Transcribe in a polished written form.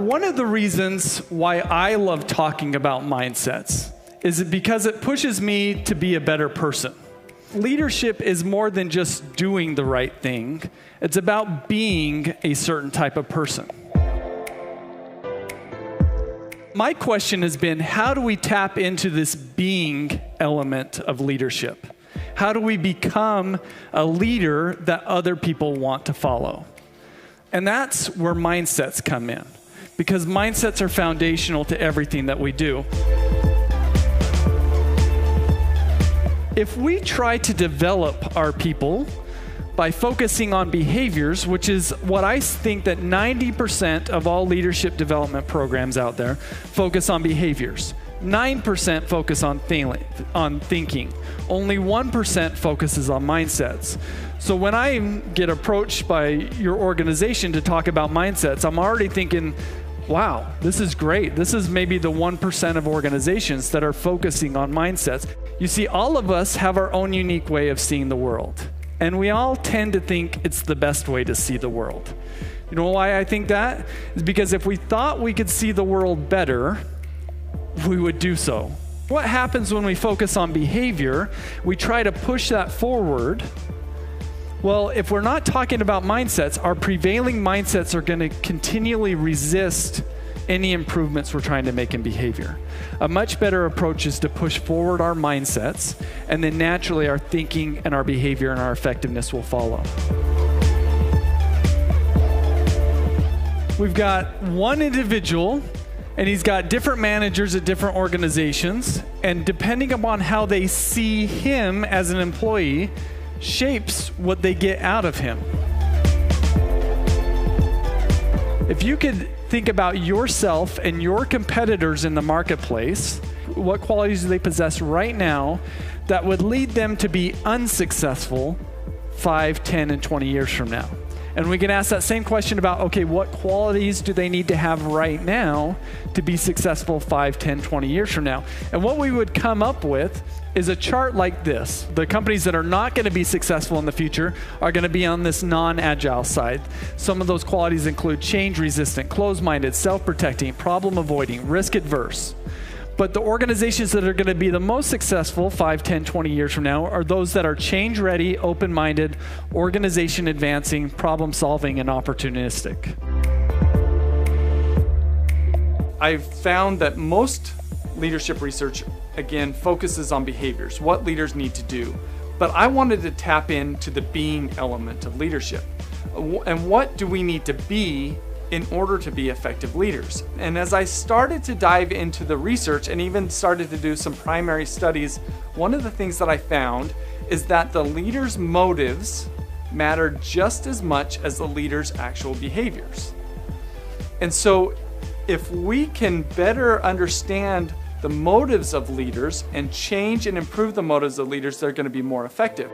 One of the reasons why I love talking about mindsets is because it pushes me to be a better person. Leadership is more than just doing the right thing. It's about being a certain type of person. My question has been, how do we tap into this being element of leadership? How do we become a leader that other people want to follow? And that's where mindsets come in, because mindsets are foundational to everything that we do. If we try to develop our people by focusing on behaviors, which is what I think that 90% of all leadership development programs out there focus on behaviors. 9% focus on thinking. Only 1% focuses on mindsets. So when I get approached by your organization to talk about mindsets, I'm already thinking, wow, this is great. This is maybe the 1% of organizations that are focusing on mindsets. You see, all of us have our own unique way of seeing the world. And we all tend to think it's the best way to see the world. You know why I think that? Is because if we thought we could see the world better, we would do so. What happens when we focus on behavior? We try to push that forward. Well, if we're not talking about mindsets, our prevailing mindsets are going to continually resist any improvements we're trying to make in behavior. A much better approach is to push forward our mindsets, and then naturally our thinking and our behavior and our effectiveness will follow. We've got one individual, and he's got different managers at different organizations, and depending upon how they see him as an employee, shapes what they get out of him. If you could think about yourself and your competitors in the marketplace, what qualities do they possess right now that would lead them to be unsuccessful 5, 10, and 20 years from now? And we can ask that same question about, okay, what qualities do they need to have right now to be successful 5, 10, 20 years from now? And what we would come up with is a chart like this. The companies that are not going to be successful in the future are going to be on this non-agile side. Some of those qualities include change-resistant, closed-minded, self-protecting, problem-avoiding, risk-adverse. But the organizations that are going to be the most successful 5, 10, 20 years from now are those that are change-ready, open-minded, organization-advancing, problem-solving, and opportunistic. I've found that most leadership research, again, focuses on behaviors, what leaders need to do. But I wanted to tap into the being element of leadership. And what do we need to be in order to be effective leaders? And as I started to dive into the research and even started to do some primary studies, one of the things that I found is that the leader's motives matter just as much as the leader's actual behaviors. And so if we can better understand the motives of leaders and change and improve the motives of leaders, they're going to be more effective.